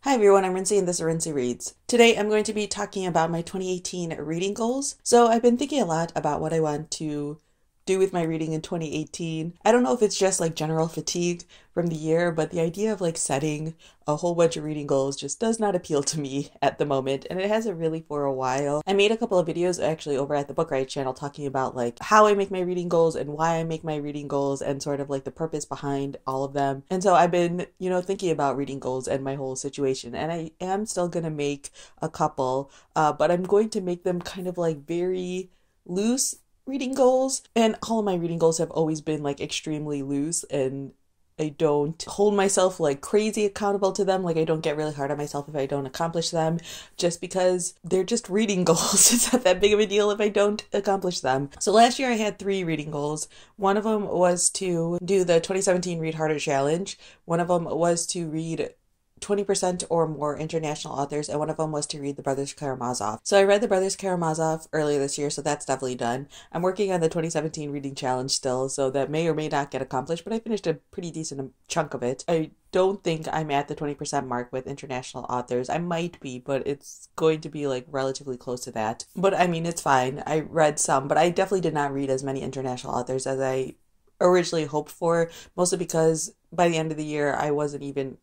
Hi everyone, I'm Rincey and this is Rincey Reads. Today I'm going to be talking about my 2018 reading goals. So I've been thinking a lot about what I want to do with my reading in 2018. I don't know if it's just like general fatigue from the year, but the idea of like setting a whole bunch of reading goals just does not appeal to me at the moment, and it hasn't really for a while. I made a couple of videos actually over at the Book Riot channel talking about like how I make my reading goals and why I make my reading goals and sort of like the purpose behind all of them. And so I've been, thinking about reading goals and my whole situation, and I am still gonna make a couple, but I'm going to make them kind of like very loose reading goals, and all of my reading goals have always been like extremely loose, and I don't hold myself like crazy accountable to them. Like I don't get really hard on myself if I don't accomplish them, just because they're just reading goals. It's not that big of a deal if I don't accomplish them. So last year I had 3 reading goals. One of them was to do the 2017 Read Harder Challenge. One of them was to read 20% or more international authors, and one of them was to read the Brothers Karamazov. So I read the Brothers Karamazov earlier this year, so that's definitely done. I'm working on the 2017 reading challenge still, so that may or may not get accomplished, but I finished a pretty decent chunk of it. I don't think I'm at the 20% mark with international authors. I might be, but it's going to be like relatively close to that. But I mean, it's fine. I read some, but I definitely did not read as many international authors as I originally hoped for, mostly because by the end of the year, I wasn't even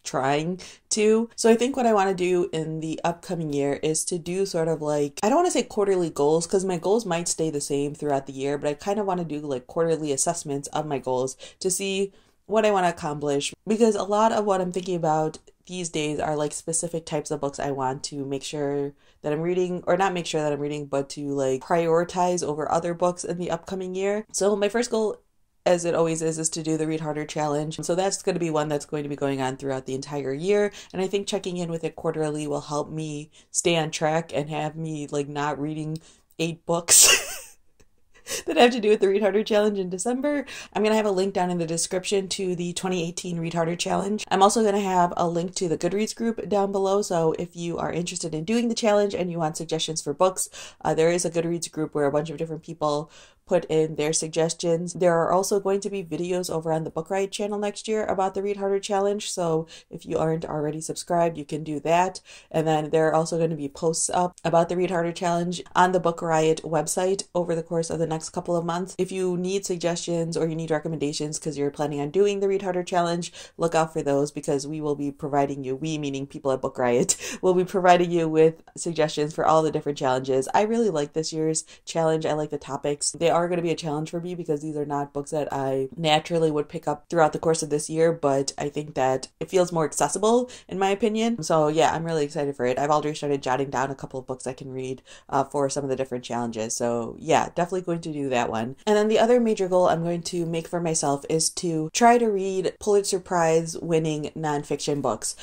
trying to. So I think what I want to do in the upcoming year is to do sort of like, I don't want to say quarterly goals because my goals might stay the same throughout the year, but I kind of want to do like quarterly assessments of my goals to see what I want to accomplish, because a lot of what I'm thinking about these days are like specific types of books I want to make sure that I'm reading, or not make sure that I'm reading, but to like prioritize over other books in the upcoming year. So my first goal, as it always is to do the Read Harder Challenge. So that's going to be one that's going to be going on throughout the entire year. And I think checking in with it quarterly will help me stay on track and have me like not reading 8 books that have to do with the Read Harder Challenge in December. I'm going to have a link down in the description to the 2018 Read Harder Challenge. I'm also going to have a link to the Goodreads group down below. So if you are interested in doing the challenge and you want suggestions for books, there is a Goodreads group where a bunch of different people put in their suggestions. There are also going to be videos over on the Book Riot channel next year about the Read Harder Challenge, so if you aren't already subscribed, you can do that. And then there are also going to be posts up about the Read Harder Challenge on the Book Riot website over the course of the next couple of months. If you need suggestions or you need recommendations because you're planning on doing the Read Harder Challenge, look out for those, because we will be providing you, we meaning people at Book Riot, will be providing you with suggestions for all the different challenges. I really like this year's challenge. I like the topics. They are going to be a challenge for me because these are not books that I naturally would pick up throughout the course of this year, but I think that it feels more accessible in my opinion. So yeah, I'm really excited for it. I've already started jotting down a couple of books I can read for some of the different challenges. So yeah, definitely going to do that one. And then the other major goal I'm going to make for myself is to try to read Pulitzer Prize winning nonfiction books.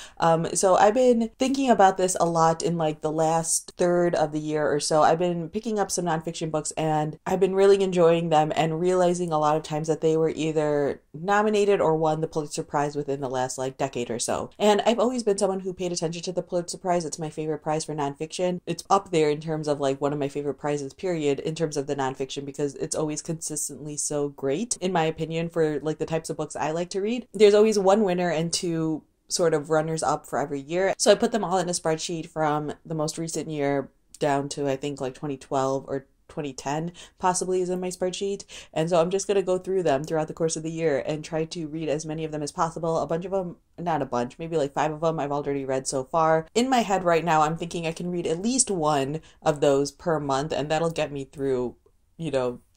So I've been thinking about this a lot in like the last third of the year or so. I've been picking up some nonfiction books and I've been really enjoying them and realizing a lot of times that they were either nominated or won the Pulitzer Prize within the last like decade or so. And I've always been someone who paid attention to the Pulitzer Prize. It's my favorite prize for nonfiction. It's up there in terms of like one of my favorite prizes, period, in terms of the nonfiction, because it's always consistently so great, in my opinion, for like the types of books I like to read. There's always one winner and 2 sort of runners up for every year. So I put them all in a spreadsheet from the most recent year down to I think like 2012 or 2010 possibly is in my spreadsheet. And so I'm just going to go through them throughout the course of the year and try to read as many of them as possible. A bunch of them, not a bunch, maybe like 5 of them I've already read so far. In my head right now, I'm thinking I can read at least one of those per month, and that'll get me through,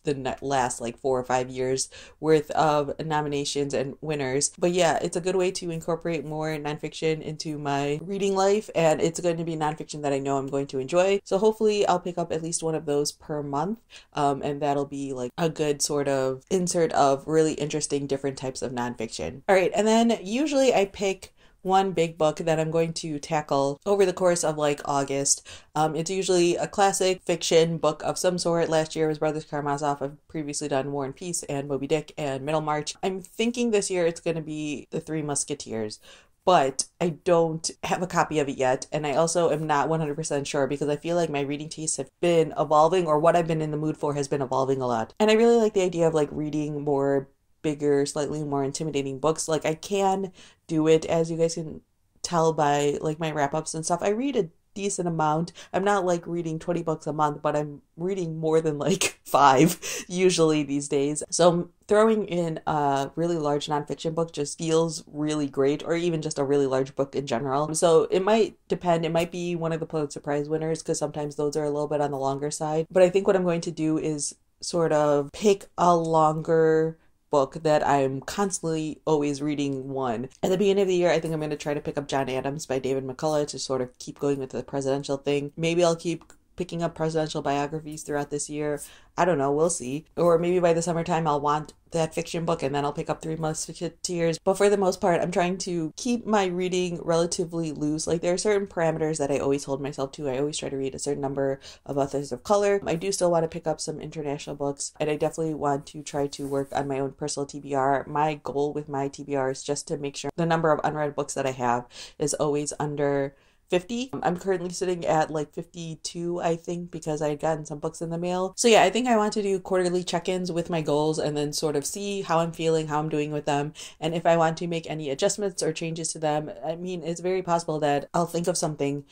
the last like 4 or 5 years worth of nominations and winners. But yeah, it's a good way to incorporate more nonfiction into my reading life, and it's going to be nonfiction that I know I'm going to enjoy. So hopefully I'll pick up at least one of those per month, and that'll be like a good sort of insert of really interesting different types of nonfiction. All right, and then usually I pick one big book that I'm going to tackle over the course of like August. It's usually a classic fiction book of some sort. Last year was Brothers Karamazov. I've previously done War and Peace and Moby Dick and Middlemarch. I'm thinking this year it's going to be The Three Musketeers, but I don't have a copy of it yet. And I also am not 100% sure because I feel like my reading tastes have been evolving, or what I've been in the mood for has been evolving a lot. And I really like the idea of like reading more bigger, slightly more intimidating books. Like I can do it, as you guys can tell by like my wrap-ups and stuff, I read a decent amount. I'm not like reading 20 books a month, but I'm reading more than like five usually these days. So throwing in a really large nonfiction book just feels really great, or even just a really large book in general. So it might depend. It might be one of the Pulitzer Prize winners because sometimes those are a little bit on the longer side. But I think what I'm going to do is sort of pick a longer book that I'm constantly always reading one. At the beginning of the year, I think I'm going to try to pick up John Adams by David McCullough to sort of keep going with the presidential thing. Maybe I'll keep picking up presidential biographies throughout this year. I don't know, we'll see. Or maybe by the summertime I'll want that fiction book and then I'll pick up Three Musketeers. But for the most part, I'm trying to keep my reading relatively loose. Like there are certain parameters that I always hold myself to. I always try to read a certain number of authors of color. I do still want to pick up some international books, and I definitely want to try to work on my own personal TBR. My goal with my TBR is just to make sure the number of unread books that I have is always under 50. I'm currently sitting at like 52, I think, because I had gotten some books in the mail. So yeah, I think I want to do quarterly check-ins with my goals and then sort of see how I'm feeling, how I'm doing with them, and if I want to make any adjustments or changes to them. I mean, it's very possible that I'll think of something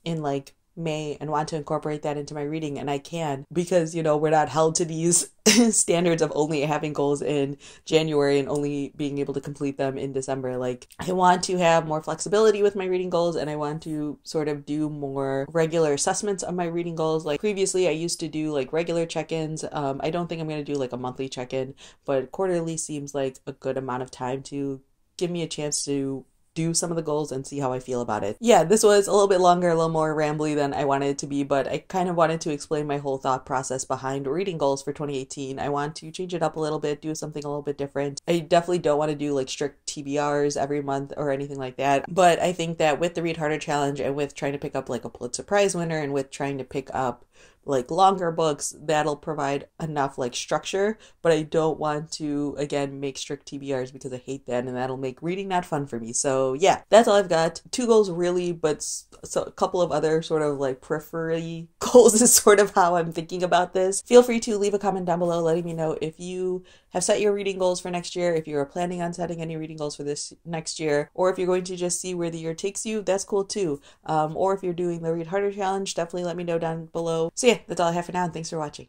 in like May and want to incorporate that into my reading, and I can, because we're not held to these standards of only having goals in January and only being able to complete them in December. Like I want to have more flexibility with my reading goals, and I want to sort of do more regular assessments of my reading goals. Like previously I used to do like regular check-ins. I don't think I'm going to do like a monthly check-in, but quarterly seems like a good amount of time to give me a chance to do some of the goals and see how I feel about it. Yeah, this was a little bit longer, a little more rambly than I wanted it to be, but I kind of wanted to explain my whole thought process behind reading goals for 2018. I want to change it up a little bit, do something a little bit different. I definitely don't want to do like strict TBRs every month or anything like that, but I think that with the Read Harder Challenge and with trying to pick up like a Pulitzer Prize winner and with trying to pick up like longer books, that'll provide enough like structure. But I don't want to again make strict TBRs because I hate that, and that'll make reading not fun for me. So yeah, that's all I've got. 2 goals really, but so a couple of other sort of like periphery goals is sort of how I'm thinking about this. Feel free to leave a comment down below letting me know if you have set your reading goals for next year, if you are planning on setting any reading goals for this next year, or if you're going to just see where the year takes you. That's cool too. Or if you're doing the Read Harder Challenge, definitely let me know down below. So yeah, that's all I have for now, and thanks for watching.